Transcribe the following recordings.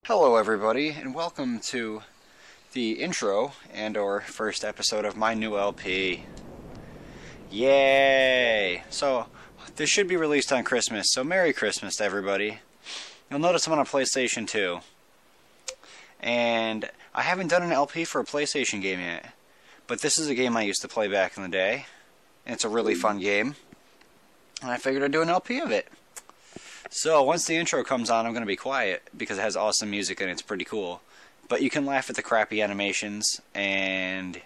Hello everybody, and welcome to the intro and/or first episode of my new LP. Yay! So, this should be released on Christmas, so Merry Christmas to everybody. You'll notice I'm on a PlayStation 2. And I haven't done an LP for a PlayStation game yet. But this is a game I used to play back in the day. And it's a really fun game. And I figured I'd do an LP of it. So, once the intro comes on, I'm going to be quiet, because it has awesome music and it's pretty cool. But you can laugh at the crappy animations, and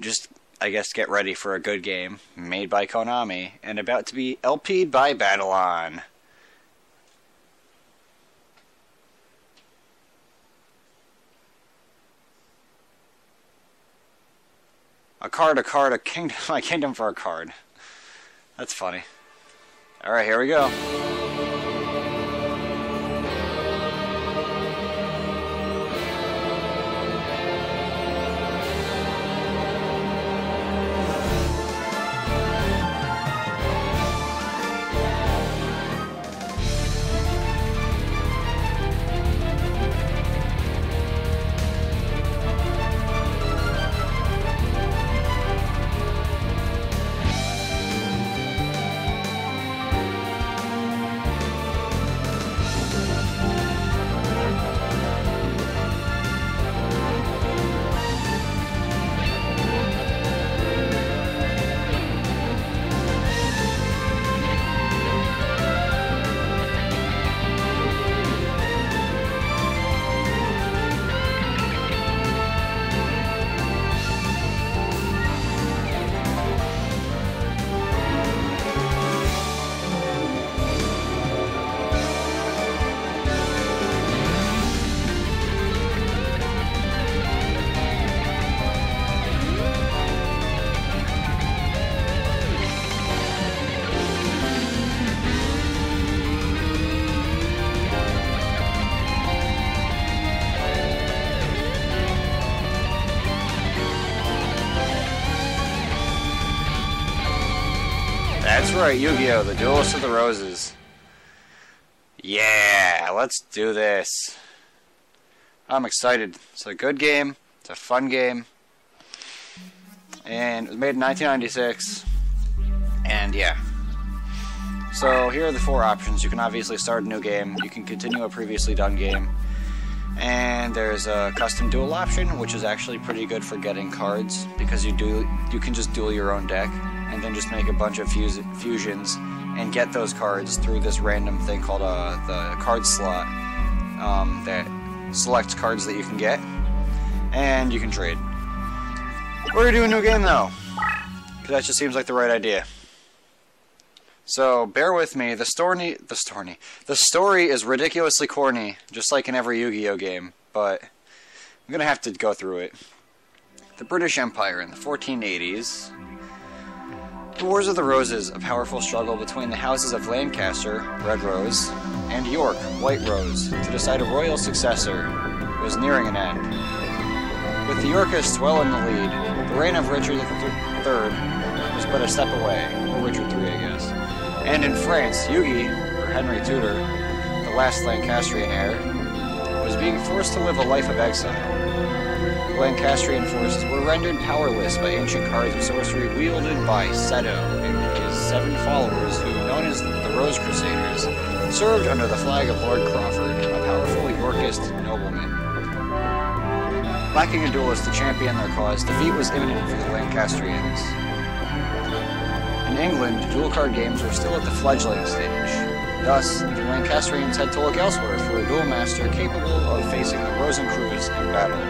just, I guess, get ready for a good game, made by Konami, and about to be LP'd by Battle-On. A card, a kingdom, a kingdom for a card. That's funny. Alright, here we go. That's right, Yugioh, the Duelists of the Roses. Yeah, let's do this. I'm excited. It's a good game. It's a fun game. And it was made in 1996. And yeah. So here are the four options. You can obviously start a new game. You can continue a previously done game. And there's a custom duel option, which is actually pretty good for getting cards, because you can just duel your own deck and then just make a bunch of fusions and get those cards through this random thing called the card slot that selects cards that you can get, and you can trade. We're gonna do a new game though, because that just seems like the right idea. So bear with me. The story is ridiculously corny, just like in every Yu-Gi-Oh game, but I'm gonna have to go through it. The British Empire in the 1480s. The Wars of the Roses, a powerful struggle between the houses of Lancaster, Red Rose, and York, White Rose, to decide a royal successor, was nearing an end. With the Yorkists well in the lead, the reign of Richard III was but a step away, or Richard III, I guess. And in France, Yugi, or Henry Tudor, the last Lancastrian heir, was being forced to live a life of exile. The Lancastrian forces were rendered powerless by ancient cards of sorcery wielded by Seto and his 7 followers who, known as the Rose Crusaders, served under the flag of Lord Crawford, a powerful Yorkist nobleman. Lacking a duelist to champion their cause, defeat was imminent for the Lancastrians. In England, duel card games were still at the fledgling stage. Thus, the Lancastrians had to look elsewhere for a duel master capable of facing the Rosencrews in battle.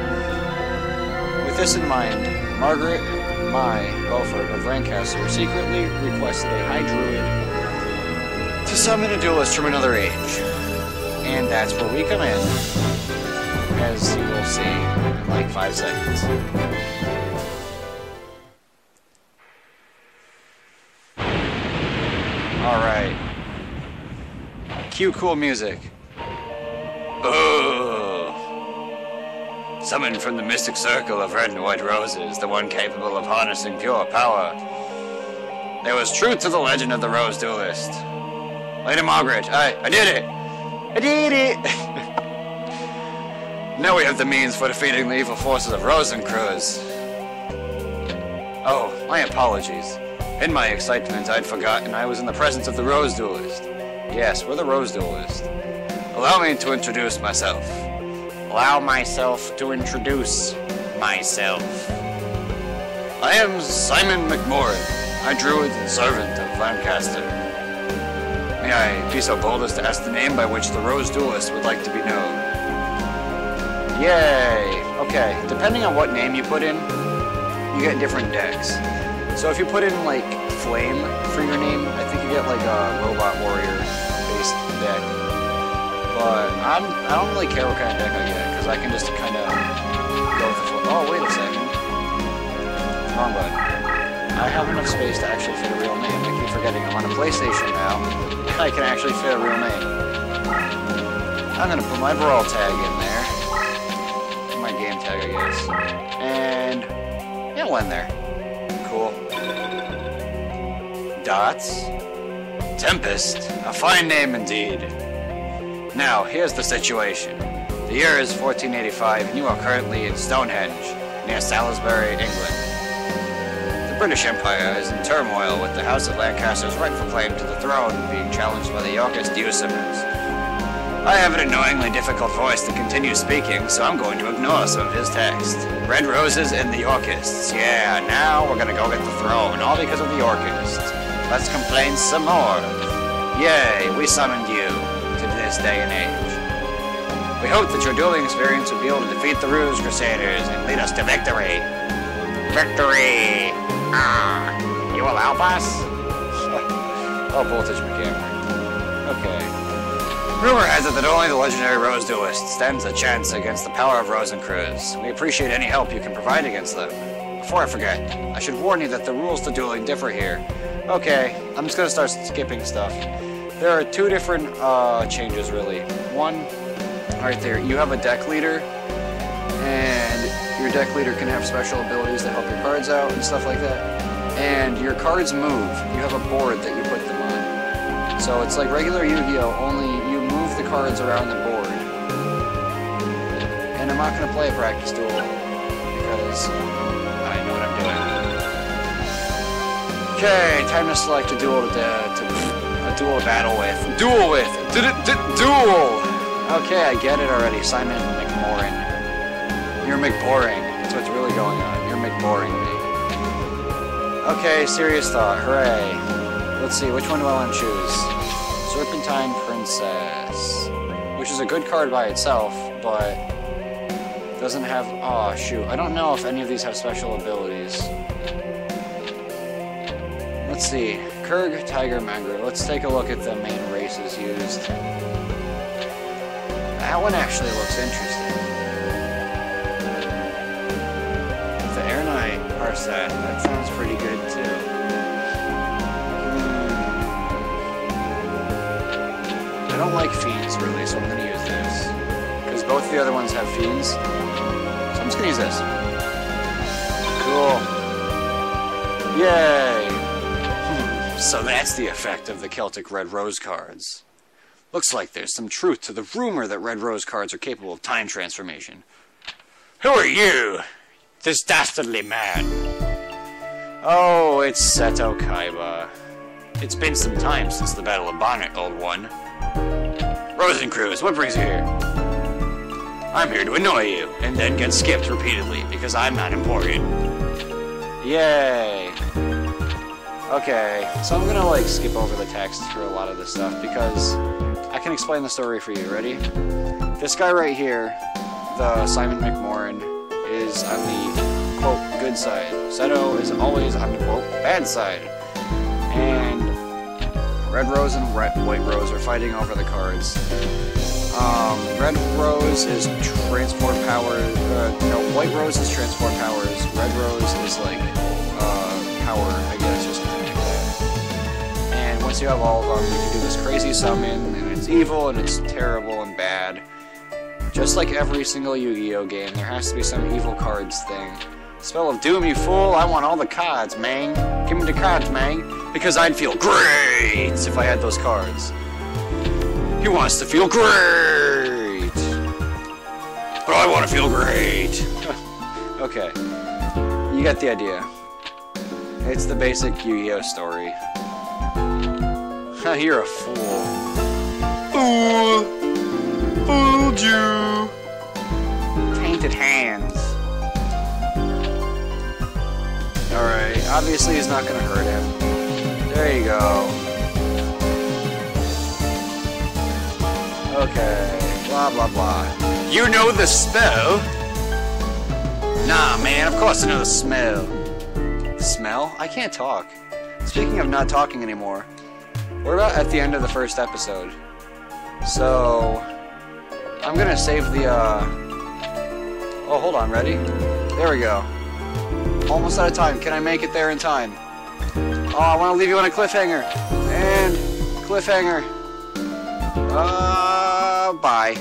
With this in mind, Margaret Mai Beaufort of Lancaster secretly requested a high druid to summon a duelist from another age. And that's where we come in, as you will see in like 5 seconds. Alright. Cue cool music. Ugh. Summoned from the mystic circle of red and white roses, the one capable of harnessing pure power. There was truth to the legend of the Rose Duelist. Lady Margaret, I did it! I did it! Now we have the means for defeating the evil forces of Rosencruz. Oh, my apologies. In my excitement, I'd forgotten I was in the presence of the Rose Duelist. Yes, we're the Rose Duelist. Allow me to introduce myself. Allow myself to introduce myself. I am Simon McMorrin, a druid and servant of Lancaster. May I be so bold as to ask the name by which the Rose Duelist would like to be known? Yay! Okay, depending on what name you put in, you get different decks. So if you put in, like, Flame for your name, I think you get, like, a Robot Warrior-based deck. But I don't really care what kind of deck I get, because I can just kind of go with the flow. Oh, wait a second. Wrong button. I have enough space to actually fit a real name. I keep forgetting I'm on a PlayStation now. I can actually fit a real name. I'm going to put my Brawl tag in there. My game tag, I guess. And it'll end there. Cool. Dots. Tempest. A fine name indeed. Now, here's the situation. The year is 1485, and you are currently in Stonehenge, near Salisbury, England. The British Empire is in turmoil, with the House of Lancaster's rightful claim to the throne being challenged by the Yorkist usurpers. I have an annoyingly difficult voice to continue speaking, so I'm going to ignore some of his text. Red roses and the Yorkists. Yeah, now we're gonna go get the throne, all because of the Yorkists. Let's complain some more. Yay, we summoned you to this day and age. We hope that your dueling experience will be able to defeat the Rouge Crusaders and lead us to victory. Victory! You will help us? Oh, voltage mechanic. Okay. Rumor has it that only the legendary Rose Duelist stands a chance against the power of Rosencruz. We appreciate any help you can provide against them. Before I forget, I should warn you that the rules to dueling differ here. Okay, I'm just gonna start skipping stuff. There are two different changes, really. One, right there, you have a deck leader, and your deck leader can have special abilities that help your cards out and stuff like that. And your cards move. You have a board that you put them on. So it's like regular Yu-Gi-Oh, only you move the cards around the board. And I'm not going to play a practice duel, because I know what I'm doing. Okay, time to select a duel a duel to battle with. Duel with! Duel! Okay, I get it already. Simon McMorrin. You're McBoring. That's what's really going on. You're McBoring me. Okay, serious thought. Hooray. Let's see, which one do I want to choose? Serpentine Princess. Which is a good card by itself, but doesn't have... Oh, shoot. I don't know if any of these have special abilities. Let's see. Kurg, Tiger, Mangrove. Let's take a look at the main races used. That one actually looks interesting. The Air Knight Parsat, that sounds pretty good too. I don't like Fiends really, so I'm going to use this. Because both the other ones have Fiends. So I'm just going to use this. Cool. Yay! So that's the effect of the Celtic Red Rose cards. Looks like there's some truth to the rumor that Red Rose cards are capable of time transformation. Who are you? This dastardly man. Oh, it's Seto Kaiba. It's been some time since the Battle of Bonnet, old one. Rosencruz, what brings you here? I'm here to annoy you, and then get skipped repeatedly, because I'm not important. Yay. Okay, so I'm gonna, like, skip over the text for a lot of this stuff, because I can explain the story for you. Ready? This guy right here, the Simon McMorrin, is on the, quote, good side. Seto is always on the, quote, bad side. And Red Rose and White Rose are fighting over the cards. Red Rose is transport powers, no, White Rose is transport powers, Red Rose is, like, power, I guess, or something like that. And once you have all of them, you can do this crazy summon, and it's evil, and it's terrible, and bad. Just like every single Yu-Gi-Oh game, there has to be some evil cards thing. Spell of Doom, you fool! I want all the cards, man! Give me the cards, man! Because I'd feel great if I had those cards. He wants to feel great! But I want to feel great. Okay. You get the idea. It's the basic Yu-Gi-Oh story. You're a fool. Fool! Fooled you! Tainted hands. Alright, obviously he's not gonna hurt him. There you go. Okay, blah blah blah. You know the spell? Nah, man, of course I know the smell. Smell? I can't talk. Speaking of not talking anymore, we're about at the end of the first episode. So, I'm gonna save the, Oh, hold on, ready? There we go. Almost out of time. Can I make it there in time? Oh, I want to leave you on a cliffhanger. And cliffhanger. Bye.